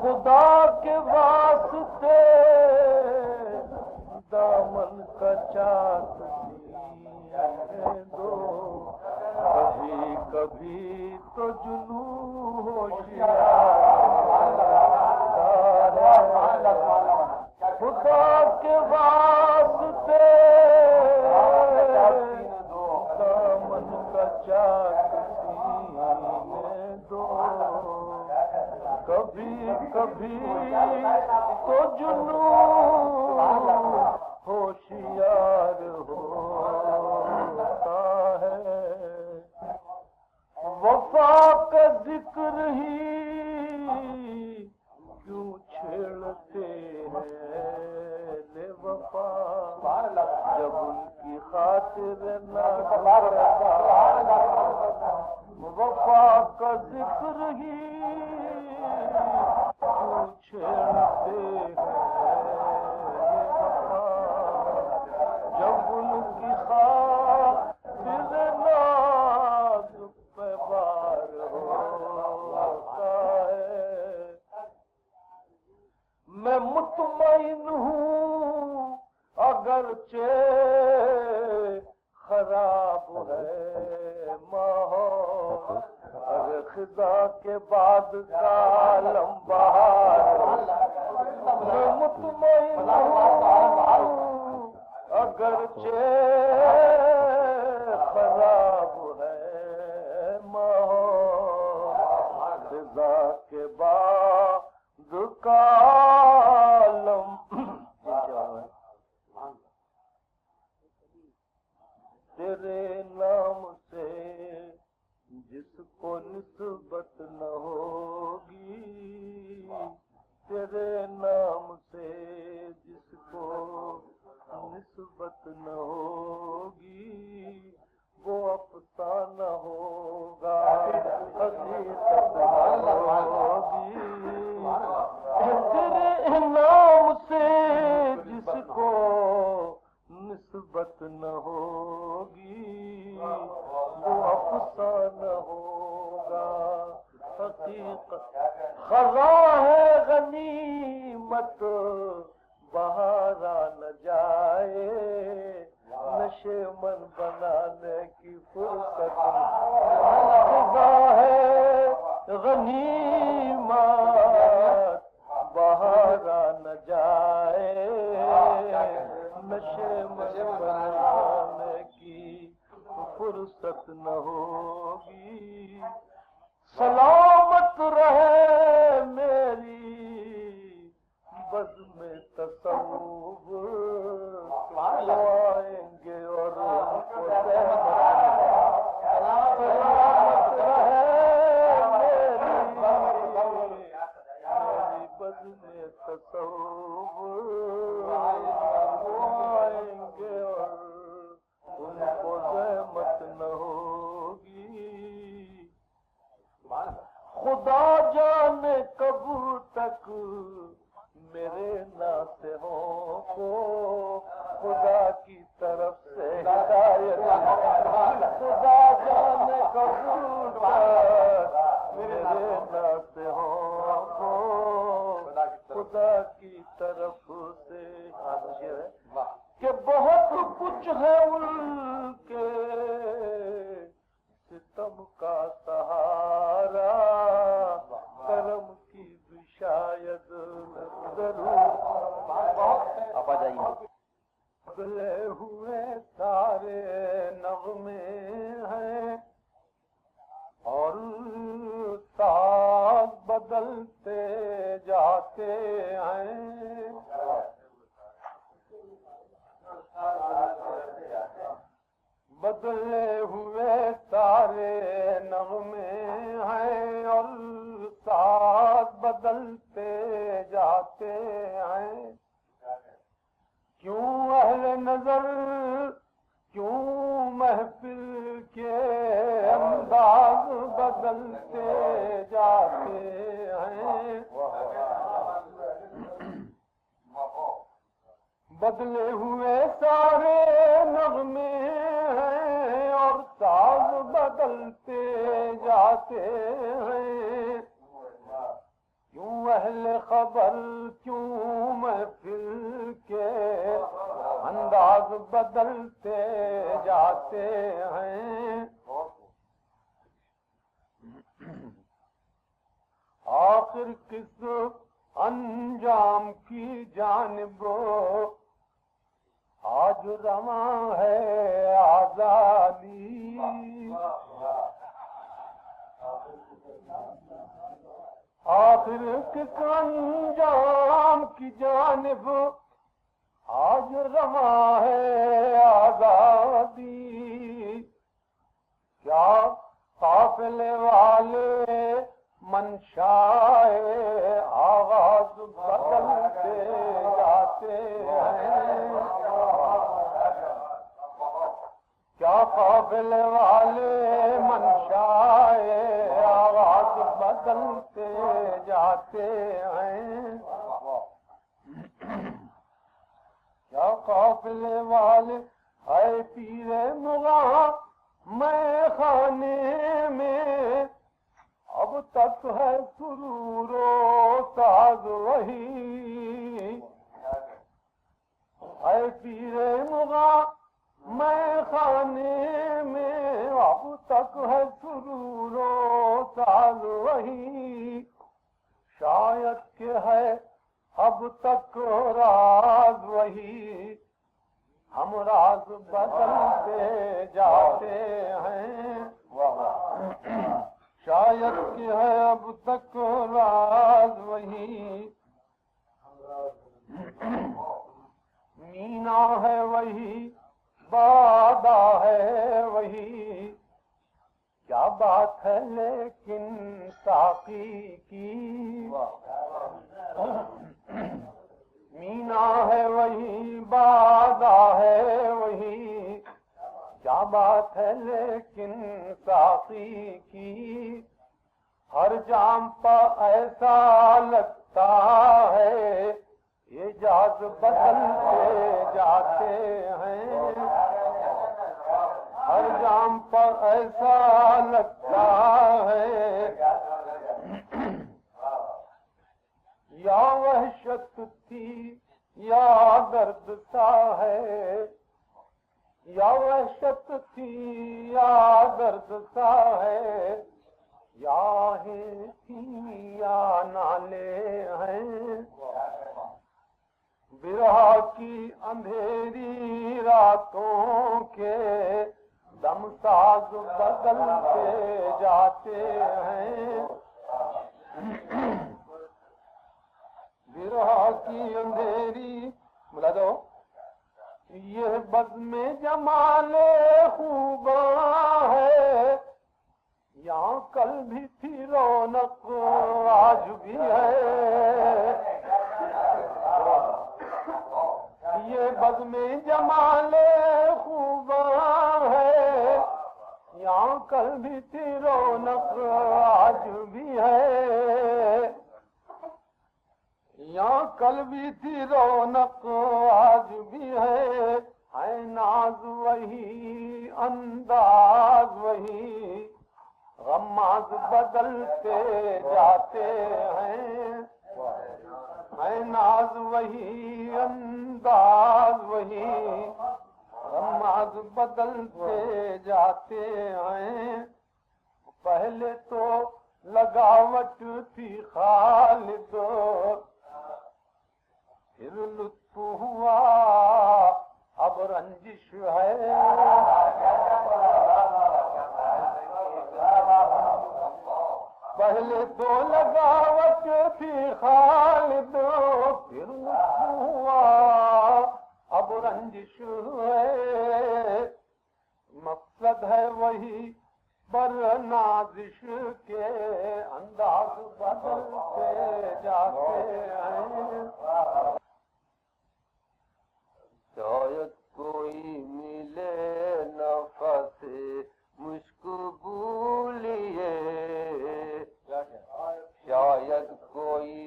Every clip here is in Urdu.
خدا کے واسطے دامن کا چاک سینے دو، کبھی کبھی تو جنوں ہوشیار، خدا کے واسطے دامن کا چاک سینے دو، کبھی کبھی تو جنوں ہوشیار ہوتا ہے، وفا کا ذکر ہی کیوں چھیڑتے ہیں لے وفا، جب ان کی خاطر نہ وفا کا ذکر ہی کیوں چھیڑتے ہیں وفا، جب ان کی خاطر ناز پہ بار ہوتا ہے، میں مطمئن ہوں اگرچہ خراب ہے ماحول، اگر خدا کے بعد کا عالم بہار، میں مطمئن ہوں اگرچہ خراب ہے ماحول، خدا کے بعد کا عالم تیرے نام سے جس کو نسبت نہ ہوگی، تیرے نام سے جس کو نسبت نہ ہوگی، وہ افسانہ ہوگا حقیقت نہ ہوگی، تیرے نام سے جس کو نسبت نہ ہوگی، وہ افسانہ ہوگا حقیقت، خزاں ہے غنیمت بہارا نہ جائے، نشے من بنانے کی فرصت، خزاں ہے غنیمت بہارا نہ جائے، نشے من بنانے کی فرصت نہ ہوگی، سلامت رہے میری بزم تصور، آئیں گے اور ان کو سلامت رہے میری بزم تصور، آئیں گے اور ان کو زحمت نہ ہوگی، خدا جانے کب تک میرے ناصحوں کو خدا کی طرف سے ہدایت، خدا جانے کب تک میرے ناصحوں کو خدا کی طرف سے، کہ بہت کچھ ہے ان کے ستم کا سہارا، کرم کی بھی شاید ضرور، آپ آ جائیے، بدلے ہوئے سارے نغمے ہیں اور ساز بدلتے جاتے ہیں، بدلے ہوئے سارے نغمے ہیں اور ساز بدلتے جاتے ہیں، کیوں اہل نظر کیوں محفل کے انداز بدلتے جاتے ہیں، بدلے ہوئے سارے نغمے ہیں اور ساز بدلتے جاتے ہیں، کیوں اہل خبر کیوں محفل کے انداز بدلتے جاتے ہیں. آخر کس انجام کی جانب آج رواں ہے آزادی. آخر کس انجام کی جانب آج رواں ہے آزادی. کیا قافلے والے منشائے آغاز بدلتے جاتے ہیں. کیا قافلے والے منشائے آغاز بدلتے جاتے ہیں. کیا قافلے والے ہے پیر مغاں میں خانے میں اب تک ہے سرور و ساز وہی. اے پیر مغاں میں خانے میں اب تک ہے سرور و ساز وہی. شاید کہ ہے اب تک راز وہی. ہم راز بدلتے جاتے ہیں. شاید کہ ہے اب تک راز وہی. مینا ہے وہی بادہ ہے وہی. کیا بات ہے لیکن ساقی کی. مینا ہے وہی بادہ ہے وہی. کیا بات ہے لیکن ساقی کی. ہر جام پر ایسا لگتا ہے یہ جاز بدلتے جاتے ہیں. ہر جام پر ایسا لگتا ہے یا وحشت تھی یا درد سا ہے. یا وحشت تھی یا درد سا ہے. یا آہیں تھی یا نالے ہیں. برہ کی اندھیری راتوں کے دم ساز بدلتے جاتے ہیں. برہ کی اندھیری بلا دو. یہ بزم جمال خوباں ہے. یہاں کل بھی تھی رونق آج بھی ہے. یہ بزم جمال خوباں ہے. یہاں کل بھی تھی رونق آج بھی ہے. یہاں کل بھی تھی رونق آج بھی ہے. ناز وہی انداز وہی. غماز بدلتے جاتے ہیں. ناز وہی انداز وہی. غماز بدلتے جاتے ہیں. پہلے تو لگاوٹ تھی خالد پھر لطف ہوا اب رنجش ہے. پہلے تو لگاوٹ تھی خالد پھر لطف ہوا اب رنجش ہے. مقصد ہے وہی بر نازش کے انداز بدلتے جاتے ہیں. شاید کوئی ملے نفس مشک بولیے. شاید کوئی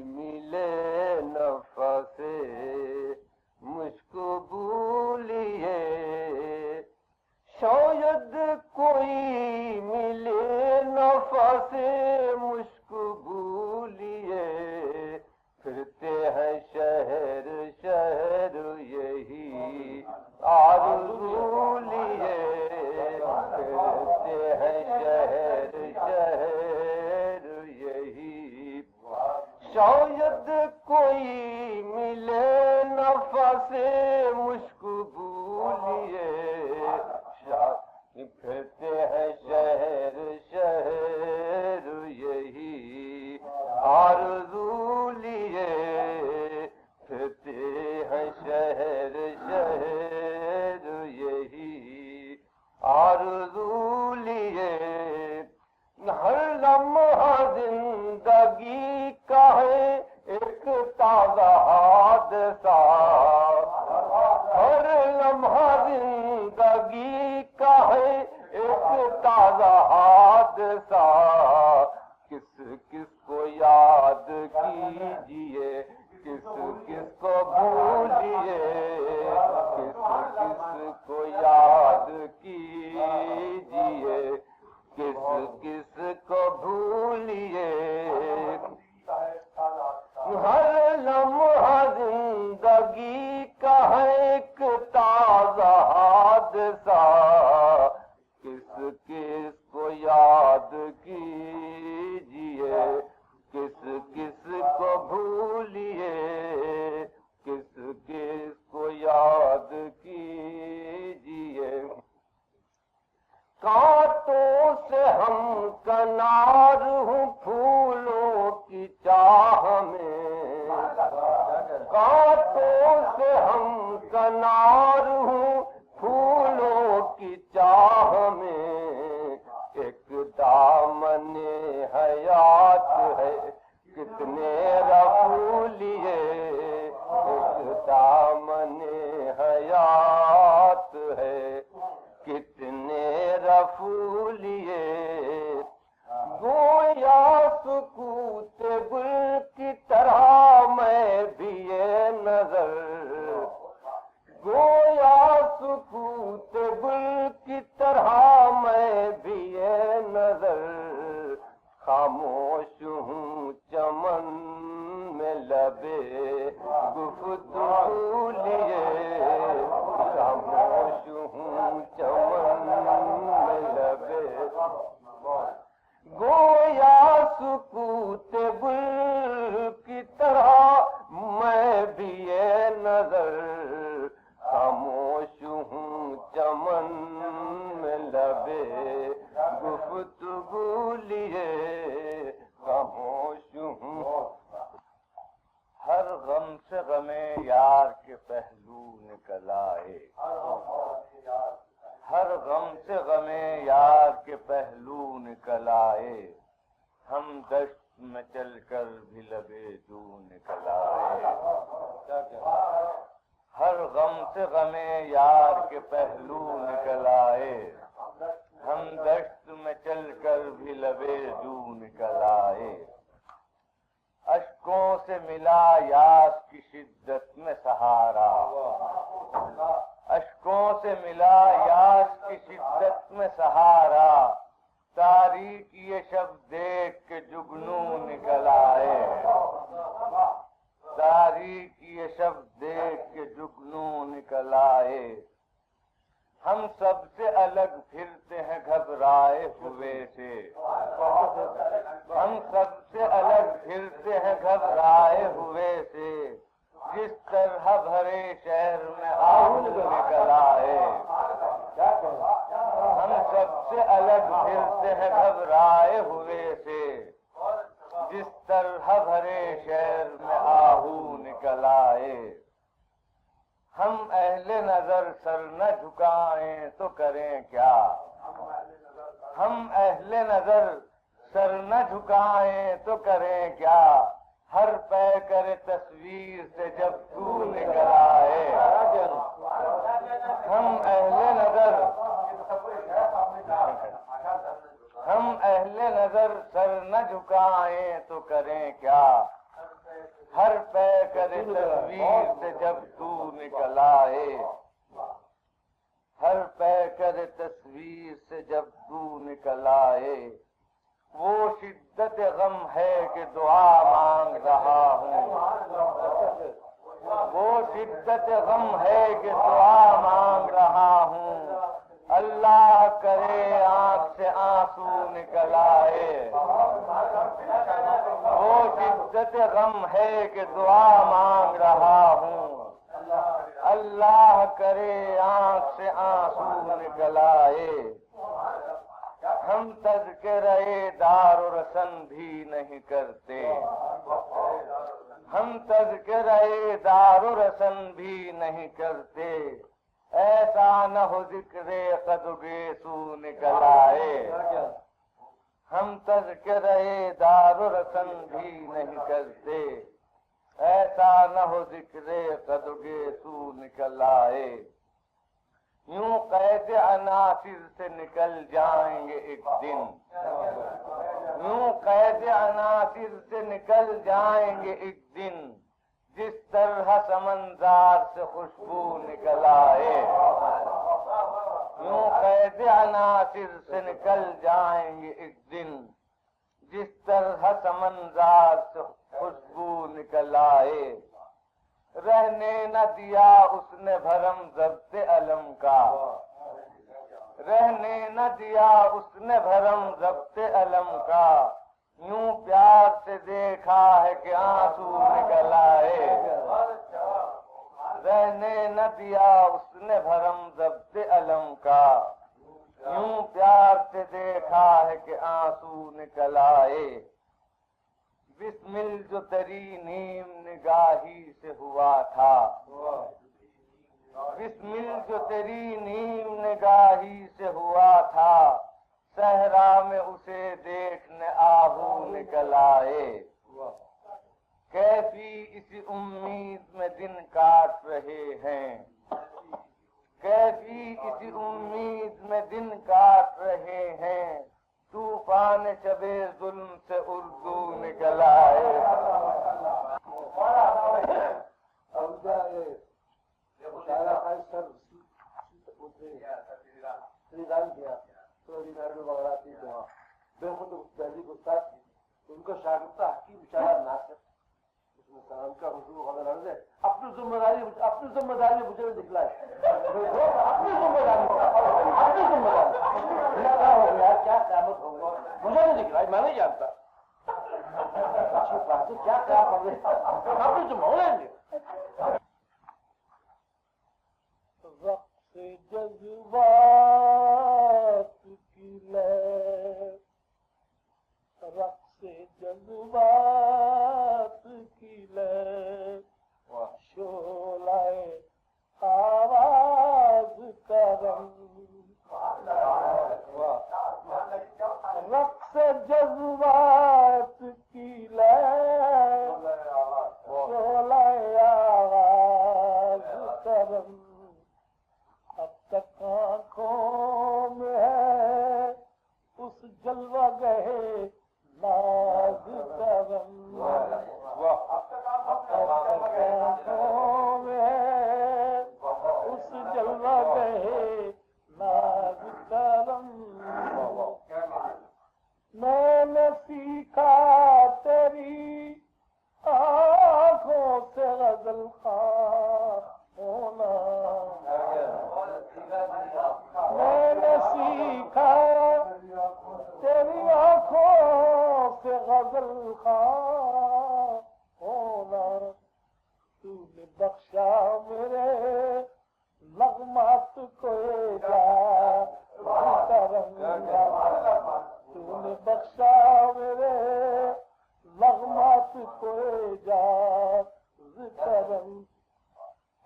ملے نفس مشک بولیے. شاید کوئی ملے نفس مشک بولیے. شاید کوئی ملے نفس مشک بولیے پھرتے ہیں شہر شہر یہی آرزو لیے پھرتے ہیں شہر شہر یہی آرزو لیے ہر لمحہ زندگی کا ہے ایک تازہ حادثہ ہر لمحہ زندگی کا ہے ایک تازہ حادثہ کس کس کو یاد کیجیے کس کس کو بھولیے کس کس کو یاد کیجیے کس کس کو بھولیے ہر لمحہ زندگی کا ہے ایک تازہ حادثہ کس کس کو یاد کیجیے کس کس کو بھولیے کس کس کو یاد کیجیے کانٹوں سے ہم کنار ہوں پھولوں کی چاہ میں کانٹوں سے ہم کنار ہوں پھولوں کی چاہ میں ایک دامن حیات ہے کتنے رفولیے ایک دامن حیات ہے کتنے رفولیے گویا سکوت گل کی طرح میں بھی یہ نظر گویا سکوت گل کی طرح میں بھی یہ نظر خاموش ہوں چمن میں لبے گفتگو لیے خاموش ہوں چمن میں لبے گویا سکوت گل کی طرح میں بھی یہ نظر خاموش ہوں چمن میں لبے گفتگو لیے خاموش ہوں ہر غم سے غم یار کے پہلو نکل آئے ہر غم سے غم یار کے پہلو نکل آئے ہم دشت میں چل کر بھی لبے جو نکل آئے ہر غم سے غم یار کے پہلو نکل آئے ہم دشت میں چل کر بھی لبے جو نکل آئے اشکوں سے ملا یاس کی شدت میں سہارا اشکوں سے ملا یاس کی شدت میں سہارا تاریک یہ شب دیکھ کے جگنو نکل آئے تاریک یہ شب دیکھ کے جگنو نکل آئے ہم سب سے الگ پھرتے ہیں گھبرائے ہوئے سے ہم سب سے الگ پھرتے ہیں گھبرائے ہوئے سے جس طرح بھرے شہر میں آہو نکل آئے ہم سب سے الگ پھرتے ہیں گھبرائے ہوئے سے جس طرح بھرے شہر میں آہو نکل آئے ہم اہل نظر سر نہ جھکائیں تو کریں کیا ہم اہل نظر سر نہ جھکائیں تو کریں کیا ہر پے کرے تصویر سے جب تو نکل آئے ہم اہل نظر سر نہ جھکائیں تو کریں کیا ہر پے کرے تصویر سے جب تو نکل آئے ہر پے کرے تصویر سے جب تو نکل آئے وہ شدت غم ہے کہ دعا مانگ رہا ہوں وہ شدت غم ہے کہ دعا مانگ رہا ہوں اللہ کرے آنکھ سے آنسو نکل آئے، وہ شدت غم ہے کہ دعا مانگ رہا ہوں، اللہ کرے آنکھ سے آنسو نکل آئے۔ ہم تذکرہ دار و رسن بھی نہیں کرتے، ہم تذکرہ دار و رسن بھی نہیں کرتے، ایسا نہ ہو ذکر قدگے سو نکل آئے۔ ہم تذکرہ دار و رسن بھی نہیں کرتے، ایسا نہ ہو ذکر قدگے سو نکل آئے۔ یوں قید عناصر سے نکل جائیں گے ایک دن، یوں قید عناصر سے نکل جائیں گے ایک دن، جس طرح سمندر سے خوشبو نکل آئے۔ یوں قید عناصر سے نکل جائیں گے ایک دن، جس طرح سمندر سے خوشبو نکل آئے۔ رہنے نہ دیا اس نے بھرم ضبط علم کا، رہنے نہ دیا اس نے بھرم ضبط علم کا، یوں پیار سے دیکھا ہے کہ آنسو نکل آئے۔ رہنے نہ دیا اس نے بھرم ضبط علم کا، یوں پیار سے دیکھا ہے کہ آنسو نکل آئے۔ بسمل جو تری نیم نگاہی سے ہوا تھا، بسمل جو تیری نیم نگاہی سے ہوا تھا، صحرا میں اسے دیکھنے آہو نکل آئے۔ کیفی اسی امید میں دن کاٹ رہے ہیں، کیفی اسی امید میں دن کاٹ رہے ہیں، طوفان شب ظلم سے اردو نکل آئے۔ ان کا شاگرد تھا حکیم بیچارہ ناصر، ان کا حضور غلط ہے، اپنی ذمہ داری مجھے بھی دکھلائے، اپنی ذمہ داری کیا ہو گیا، کیا قیامت ہو گئی مجھے نہیں دکھلائی، میں نہیں جانتا۔ اچھی بات ہے، کیا کیا پڑ رہے اپنی ذمہ ہو لیں گے۔ رقص جذبات کی لہر، رقص جذبات کی لہر، شعلہ آواز کا رنگ، رقص جذبات کی لہر، شعلہ آواز کا رنگ، اب تک آنکھوں میں ہے اس جلوہ گہے ناز کا رنگ، اب تک آنکھوں میں ہے اس جلوہ گہے ناز کا رنگ۔ میں نے سیکھا تیری آنکھوں سے غزل خواہ ہونا، میں نے سیکھا تیری آنکھوں سے غزل خواہ ہونا، تو نے بخشا میرے نغمات کو تو نے بخشا میرے نغمات کو اعجاز کرم،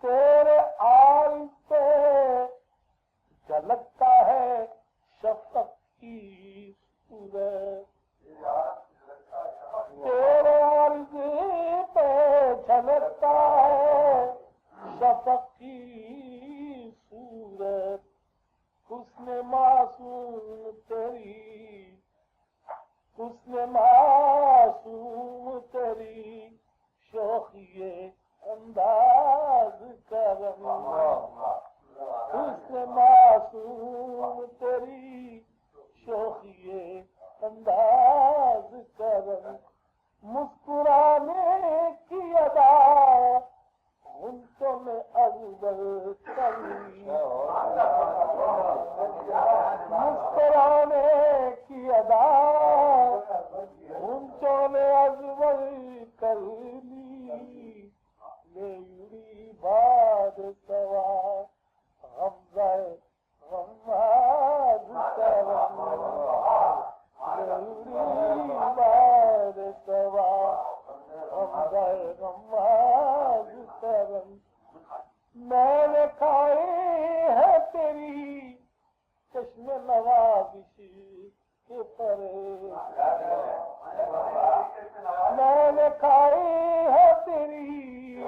تیرے آئین پہ جھلکتا ہے شفق کی صورت، تیرے عرض پہ جھلکتا ہے شفق کی صورت، حسن معصوم تیری، حسن معصوم تیری شوخی انداز کرم، حسن معصوم تیری شوخی انداز میں نے کھائی ہے تیری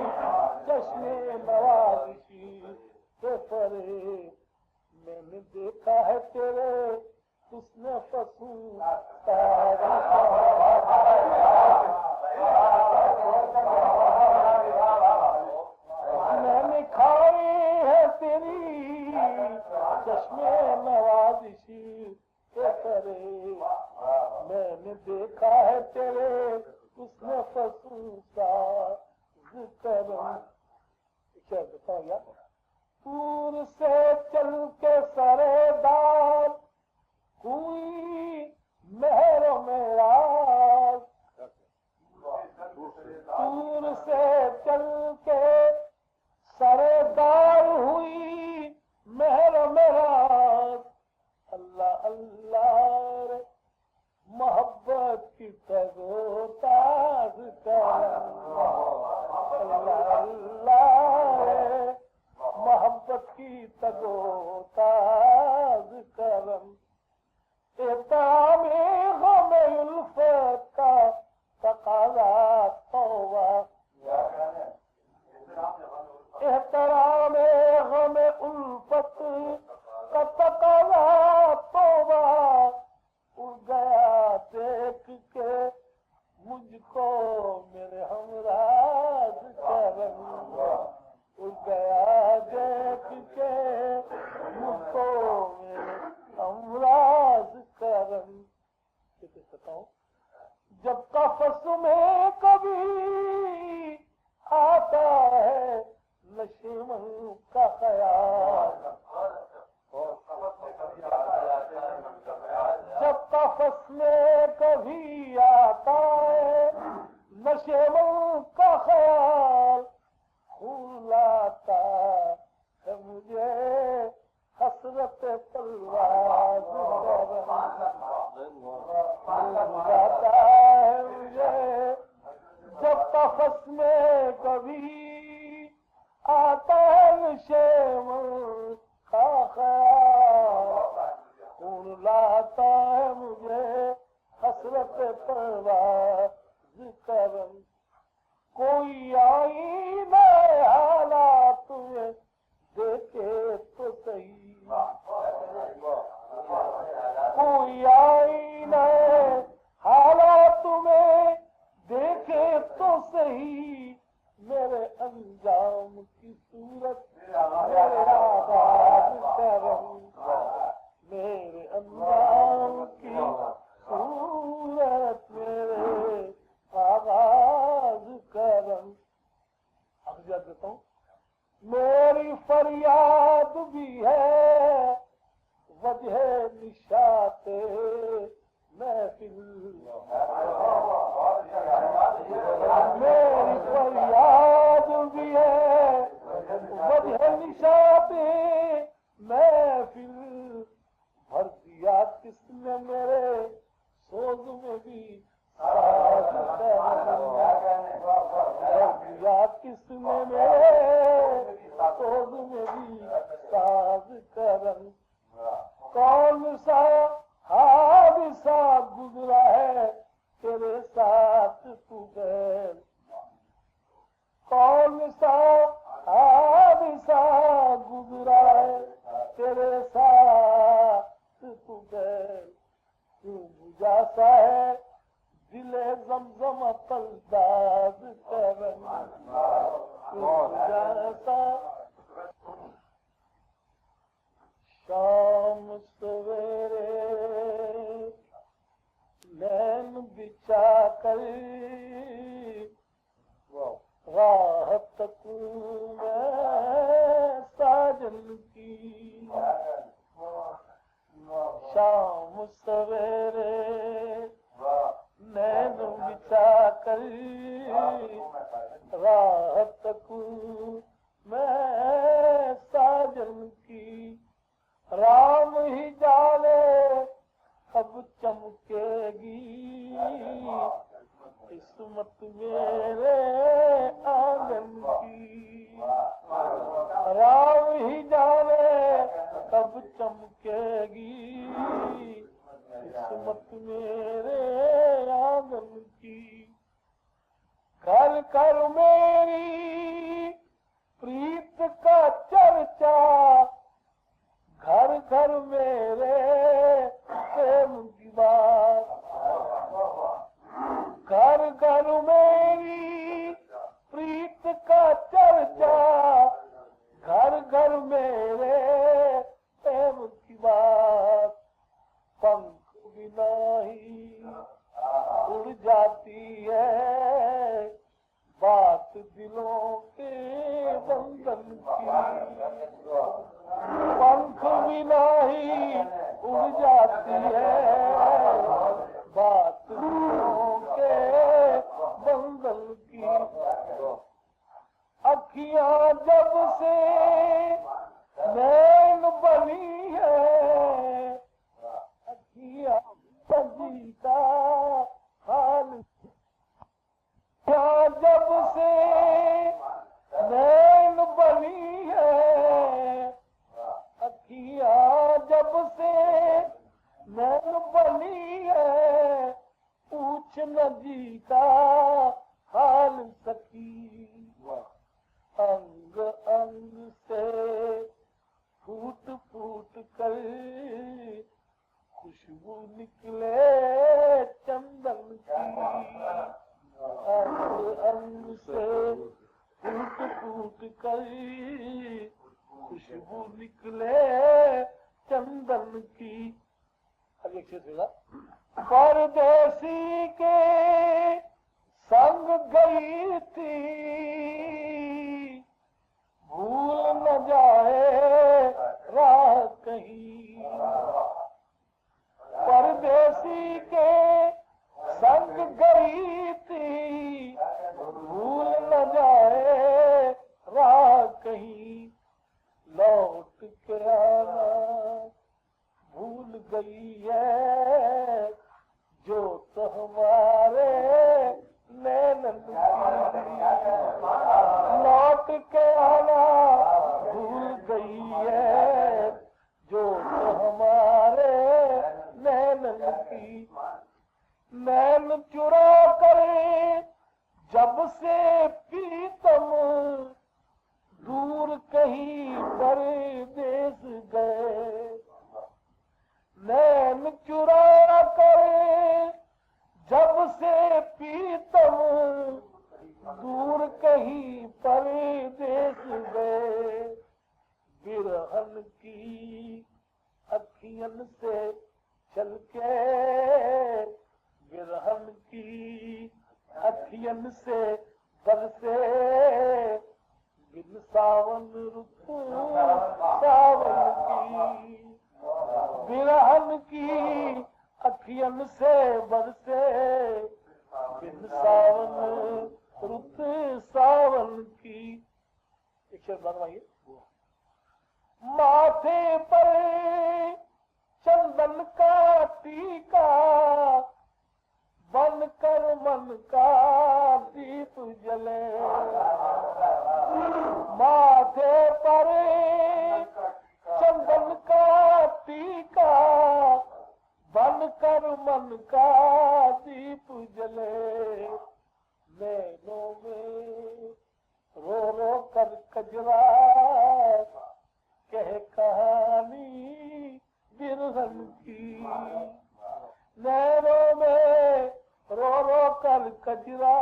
جشن نوازشی کے پرے، میں نے دیکھا ہے تیرے حسن فسوں میں نے کھائی ہے تیری جشن نوازشی کے پرے، میں نے دیکھا ہے تیرے حسن فسوں ساز کرم۔ کیا بتاؤ یار، دور سے چل کے سرے دار کوئی مہر و معراج، دور سے چل کے سرے دار ہوئی مہر و معراج، اللہ اللہ رے محبت کی تگو تاز کرم، اللہ اللہ رے محبت کی تگو تاز کرم، احترام غم الفت کا تقاضا توبہ، احترام غم الفت کا تقاضا توبہ، اڑ گیا دیکھ کے مجھ کو میرے ہمراز کرم، اڑ گیا دیکھ کے مجھ کو میرے ہمراز کرم۔ بتاؤ، جب قفس میں کبھی آتا ہے نشیمن کا خیال، جب قفس میں کبھی آتا ہے نشیمن کا خیال، خون لاتا ہے مجھے حسرت پرواز لاتا ہے مجھے، جب قفس میں کبھی آتا ہے نشیمن کا خیال، خون لاتا ہے مجھے حسرت پرواز کرم، کوئی آئینہ حالات میں دیکھے تو صحیح، کوئی آئینہ حالات میں دیکھے تو صحیح، میرے انجام کی صورت میرے آغاز کرم، میرے انجام کی صورت میرے آغاز کرم۔ اخذیات دیتا ہوں، میری فریاد بھی ہے وجہ نشاط محفل، میری فریاد بھی ہے وجہ نشاط محفل، بھر دیا کس نے میرے سوز میں بھی ساز کرم، بھر دیا کس نے میرے سوز میں بھی ساز کرم، کون سا حادثہ گزرا ہے تیرے ساتھ تو غیر، کون سا حادثہ گزرا ہے تیرے ساتھ تو غیر، کیوں بجھا سا ہے دل زمزم پلداز کرم، کیوں بجھا سا شام سویرے نین بچھا کر راہ تکوں میں ساجن کی، شام سویرے نین بچھا کر راہ تکوں میں ساجن کی، رام ہی جانے کب چمکے گی قسمت میرے آنگن کی، رام ہی جانے کب چمکے گی قسمت میرے آنگن کی گھر گھر میری پریت کا چرچا گھر گھر میرے پریم کی بات گھر گھر میری پریت کا چرچا گھر گھر میرے پریم کی بات پنکھ بنا ہی اڑ جاتی ہے بات دلوں کے بندن کی پنکھ بنا ہی اڑ جاتی ہے بات دلوں کے بندن کی اکھیاں جب سے نین بنی ہے اکھیاں بجیتا حال جب سے نین بنی ہے اکھیاں جب سے نین بنی ہے پوچھ نہ جیتا حال سکی انگ انگ سے پھوٹ پھوٹ کر خوشبو نکلے چندن کی انگ انگ سے پھوٹ پھوٹ کر خوشبو نکلے چندن کی اب ایک چیز ہوگا پردیسی کے سنگ گئی تھی بھول نہ جائے راہ کہیں پردیسی کے سنگ گئی تھی بھول نہ جائے راہ کہیں لوٹ کے آنا بھول گئی ہے جو تو ہمارے نینن کی لوٹ کے آنا بھول گئی ہے جو تو ہمارے نینن کی نین چرا کر جب سے پیتم دور کہیں پردیس گئے نین چرا کر جب سے پیتم دور کہیں پردیس گئے برہن کی اکھیاں سے چل کے برہن کی اکھیاں سے برسے بن ساون رت ساون کی برہن کی اکھیاں سے برسے بن ساون رت ساون کی ایک شعر بنوائیے ماتھے پر چندن کا ٹیکا بن کر من کا دیپ جلے ماتھے پر چندن کا ٹیکا بن کر من کا دیپ جلے نینوں میں رو رو کر کجرا کہہ کہانی برہن کی نینوں میں رو رو کر کجرا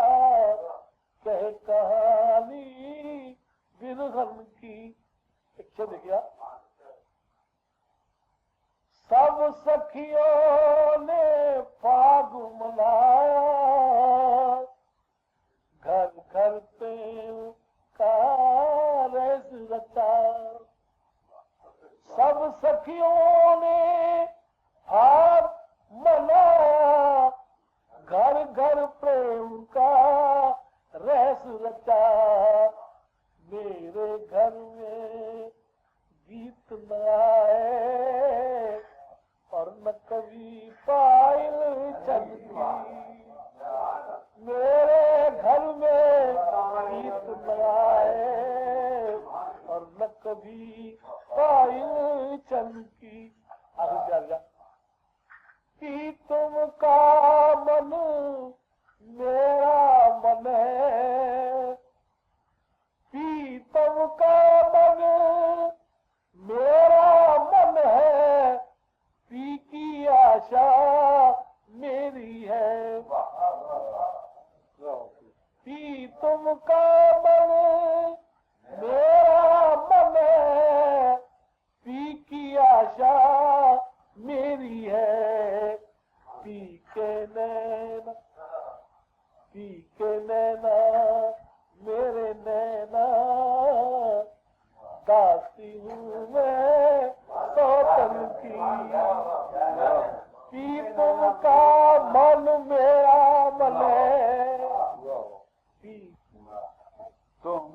کہہ کہانی برہن کی ایک شعر دیکھیا سب سکھیوں نے فاگ منایا گھر گھر پریم کا رس رچا سب سکھیوں نے فاگ منایا گھر گھر پریم کا رس رچا میرے گھر میں گیت نہ آئے اور نہ کبھی پائل چلتی میرے گھر میں گیت نہ آئے اور نہ کبھی پائل چمکی آگے چل جا پی تم کا من میرا من پی کی آشا میری ہے پی کے نینا میرے نینا داسی ہوں میں سوتن کی پی تم کا من میرا من پی تم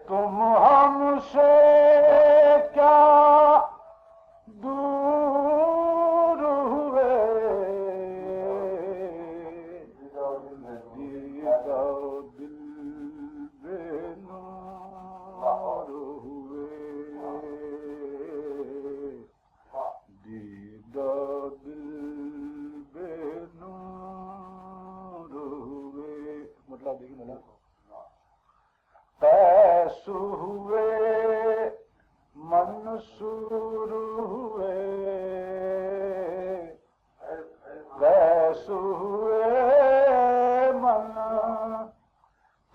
تم ہم سے کیا دور ہوئے دل بے نور ہوئے دل بے نور ہوئے مطلب دیکھیں ملا قیس ہوئے منصور ہوئے قیس ہوئے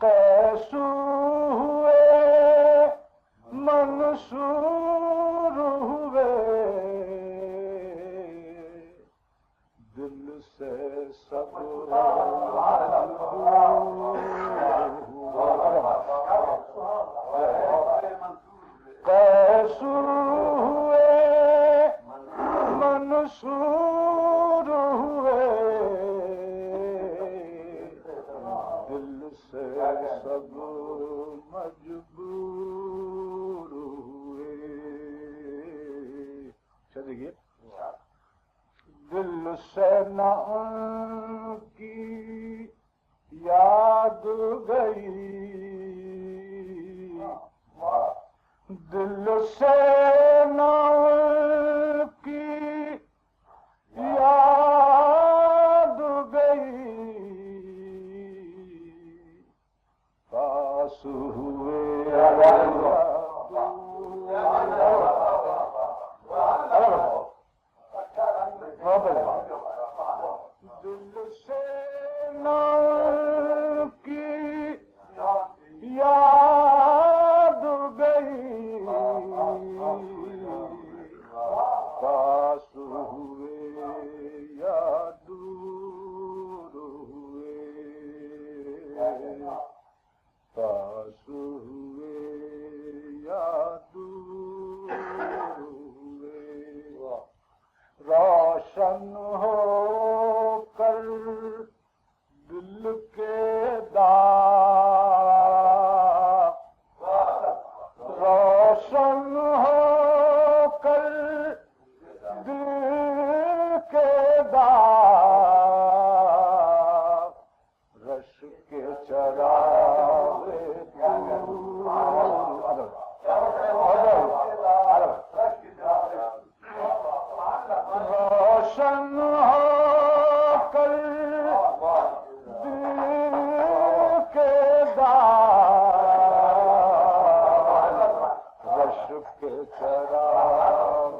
قیس ہوئے منصور ہوئے دل سے سب قیس ہوئے منصور ہوئے دل سے سب مجبور ہوئے دیکھیے دل سے نہ ان کی یاد گئی دل سے نہ ان کی یاد گئی پاس ہوئے دل سے نہ ان کی یاد گئی پاس ہوئے یا دور ہوئے پاس ہوئے یا دور ہوئے روشن ہو کر دل کے داغ روشن ہو کر دل کے داغ رش کے چراغ روشن ہو کر دل کے داغ رش کے چراغ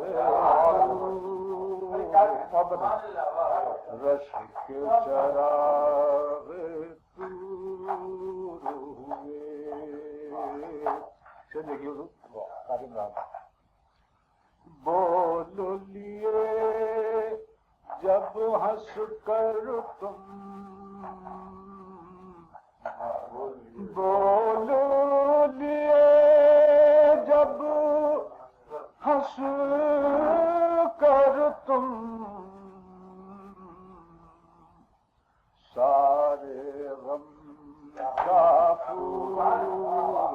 رش کے چراغ دور ہوئے بول لیے جب ہنس کر تم بول لیے جب ہنس کر تم سارے غم کافور ہوئے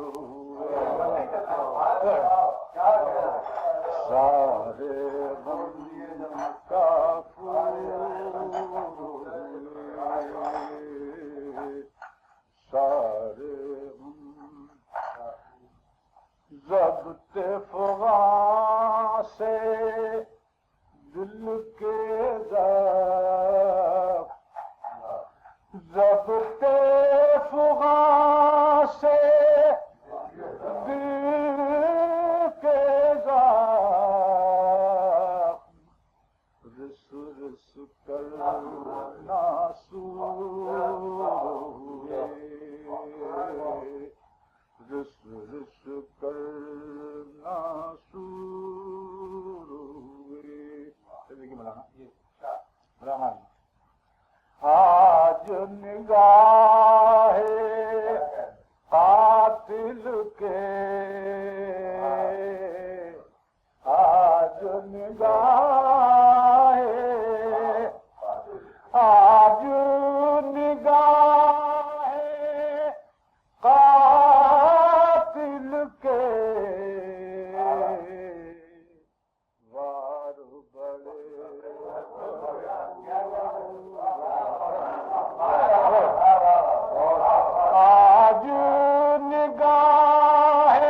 سارے غم کافور ہوئے سارے ضبط فغاں سے دل کے ضبط فغاں سے دل کے رس رس کر ناسور ہوئے رس رس کر ناسور ہوئے آج نگاہ قاتل کے آج نگاہ قاتل کے وار بڑے آج نگاہ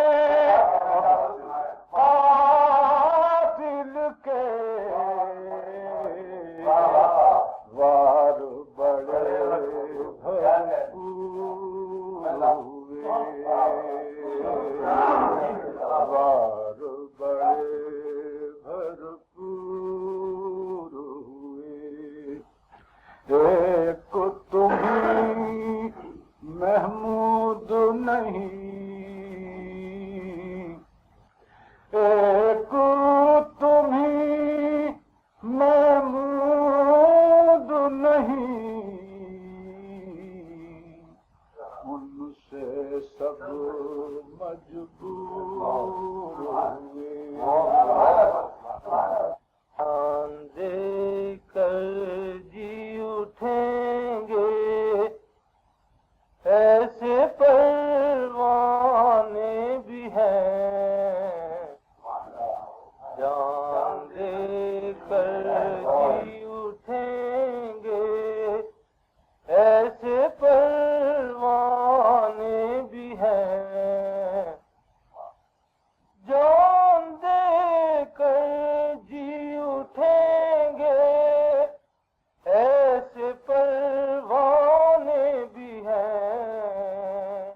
قاتل کے وار بڑے وار بڑے بھرپور ہوئے ایک تمہیں محمود نہیں ایک تمہیں محمود نہیں ان سے سب مجبور ہوئے دے کر جی اٹھیں گے ایسے پروانے بھی ہیں جان دے کر جی اٹھیں گے ایسے پروانے بھی ہیں جان دے کر جی اٹھیں گے ایسے پروانے بھی ہیں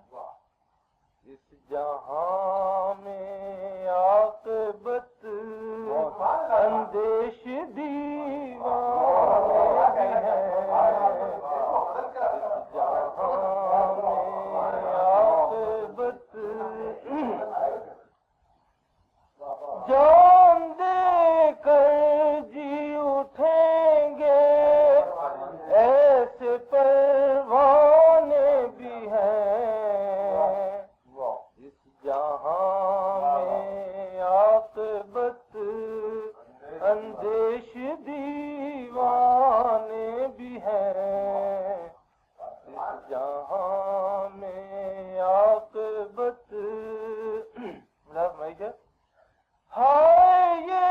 اس جہاں میں عاقبت اندیش دیوانے بھی ہیں اس جہاں میں عاقبت جان دے کر جی اٹھیں گے ایسے پروانے بھی ہیں اس جہاں میں عاقبت اندیش دیوانے بھی ہیں اس جہاں میں عاقبت ہائے یہ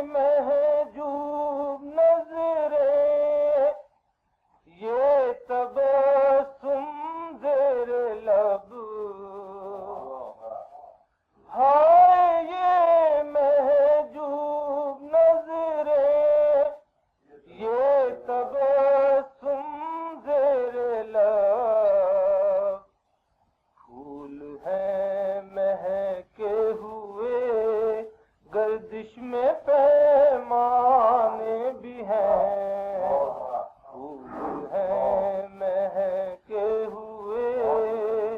محجوب نظریں یہ تبسم زیر لب ہائے یہ محجوب نظریں یہ تبسم زیر لب پھول ہیں مہکے ہوئے گردش میں پیمانے بھی ہیں پھول ہیں مہکے ہوئے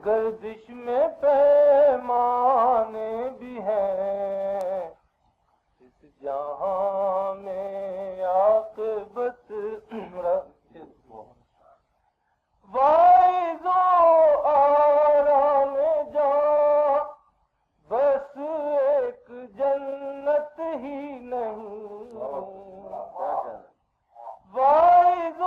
گردش میں پیمانے بھی ہیں اس جہاں میں عاقبت وائز و آرام جان بس ایک جنت ہی نہیں وائز و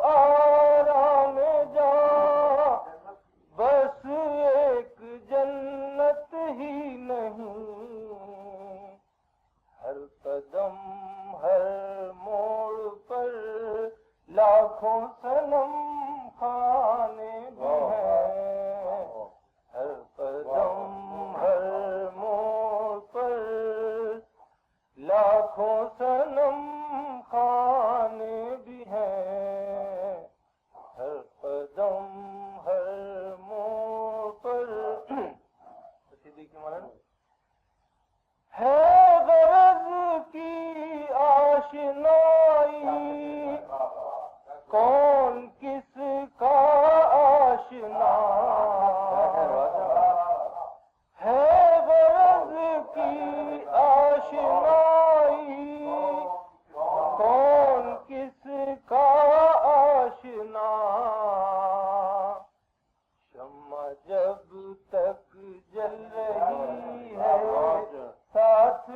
آرام جان بس ایک جنت ہی نہیں ہر قدم ہر موڑ پر لاکھوں صنم خانے بھی ہیں ہر قدم ہر موڑ پر لاکھوں صنم آشنائی کون کس کا آشنا ہے غرض کی آشنائی کون کس کا آشنا شمع جب تک جل رہی ہے ساتھ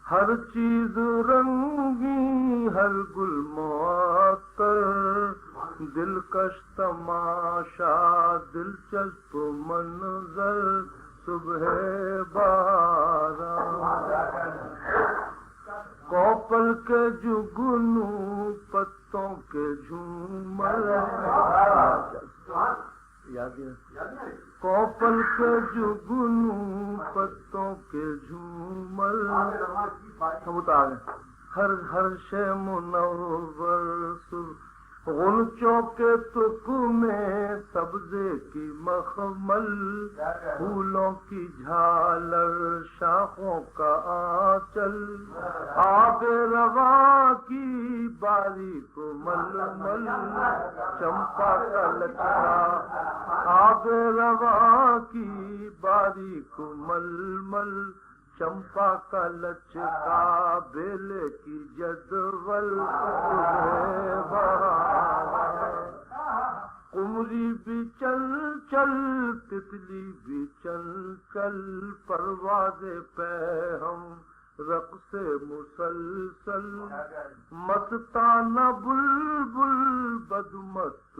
ہر چیز رنگی ہر گل معطر دلکش تماشا دلچسپ منظر صبح بہار کوپل کے جگنو پتوں کے جھومر کوپل کے جگنو پتوں کے جھومر ہر ہر شے منور غنچوں کے تک میں سبزے کی مخمل پھولوں کی جھالر شاخوں کا آنچل آب رواں کی باریک ململ چمپا کا لچکا آب رواں کی باریک ململ چمپا کا لچکا بیلے کی جدول قمری بھی چل چل تتلی بھی چل چل پرواز پہم رقص مسلسل مستانہ بلبل بدمست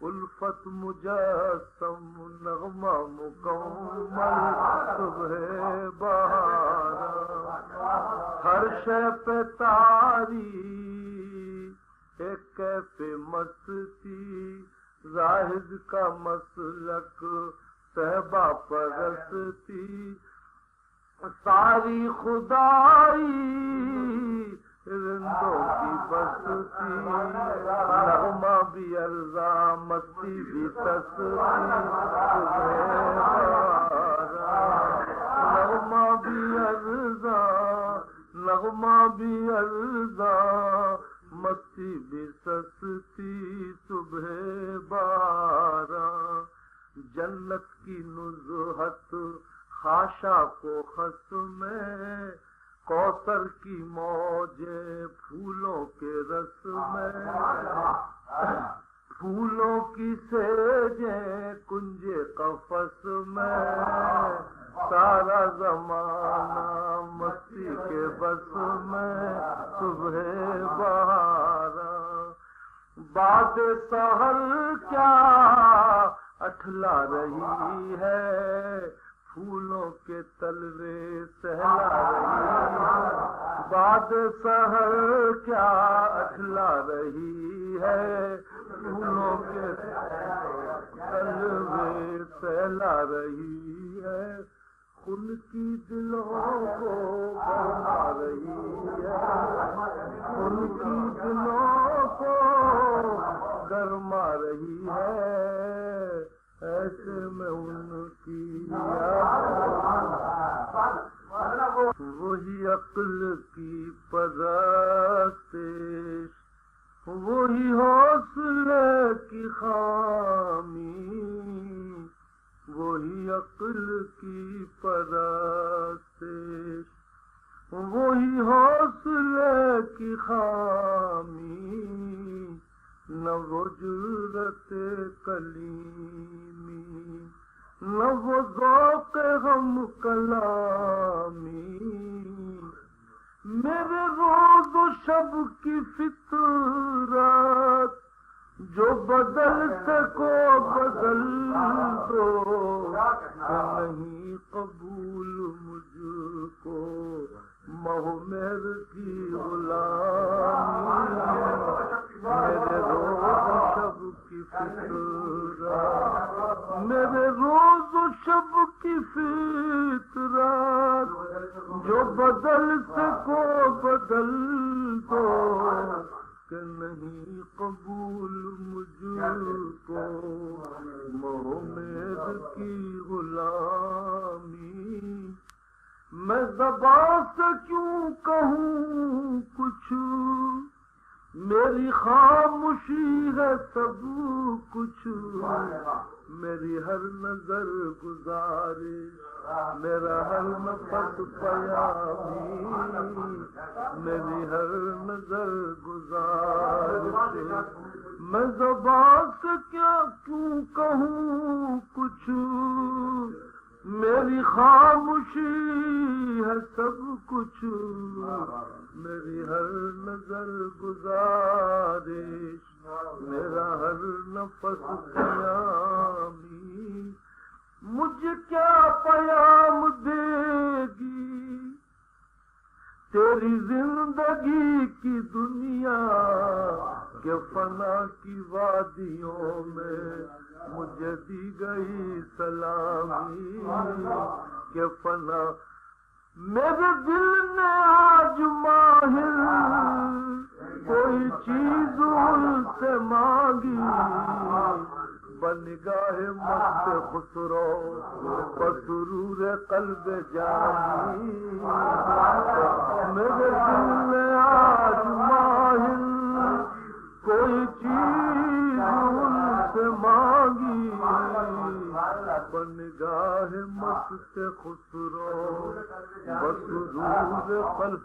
الفت مجسم نغمہ مکمل صبح بہار ہر شے پہ تاری ایک کیف مستی زاہد کا مسلک صحبہ پرستی ساری خدائی رندوں کی بستی نغمہ بھی ارزا مستی بھی تستی نغمہ بھی ارزا نغمہ بھی ارزا مستی بھی سستی صبح بارہ جنت کی نزہت خاشا کو خس میں کوثر کی موجیں پھولوں کے رس میں پھولوں کی سیجیں کنجے قفس میں سارا زمانہ مستی کے بس میں صبح بہارا باد سحر کیا اٹھلا رہی ہے پھولوں کے تلوے سہلا رہی ہے بعد سحر کیا اٹھلا رہی ہے، پھولوں کے تلوے پھیلا رہی ہے، ان کی دلوں کو گرما رہی ہے، ان کی دلوں کو گرما رہی ہے، ایسے میں ان کی وہی عقل کی پرستش، وہی حوصلے کی خامی، وہی عقل کی پرستش، وہی حوصلے کی خامی، نہ وہ جرأت کلیمی، نہ وہ ذوق ہم کلامی، میرے روز و شب کی فطرت جو بدل سکو بدل دو، کہ نہیں قبول مجھ کو مہ مہر کی غلامی، میرے روز و شب کی فطرت، میرے روز و شب کی فطرت جو بدل سکو بدل دو، کہ نہیں قبول مجھ کو محمد کی غلامی، میں زبان سے کیوں کہوں کچھ، میری خاموشی ہے سب کچھ، میری ہر نظر گزارش، میرا ہر نفس پیامی، میری ہر نظر گزارش، میں زبان سے کیوں کہوں کچھ، میری خاموشی ہے سب کچھ، میری ہر نظر گزارش، میرا ہر نفس پیامی، مجھے کیا پیام دے گی تیری زندگی کی دنیا، کہ فنا کی وادیوں میں مجھے دی گئی سلامی، کہ فنا میرے دل نے آج ماہر کوئی چیز ان سے مانگی، بنگاہ مست خسرو بسرور قلب جانی، میرے دل نے آج ماہر کوئی چیز ان سے مانگی، بنگاہ مست خسرو بسرور قلب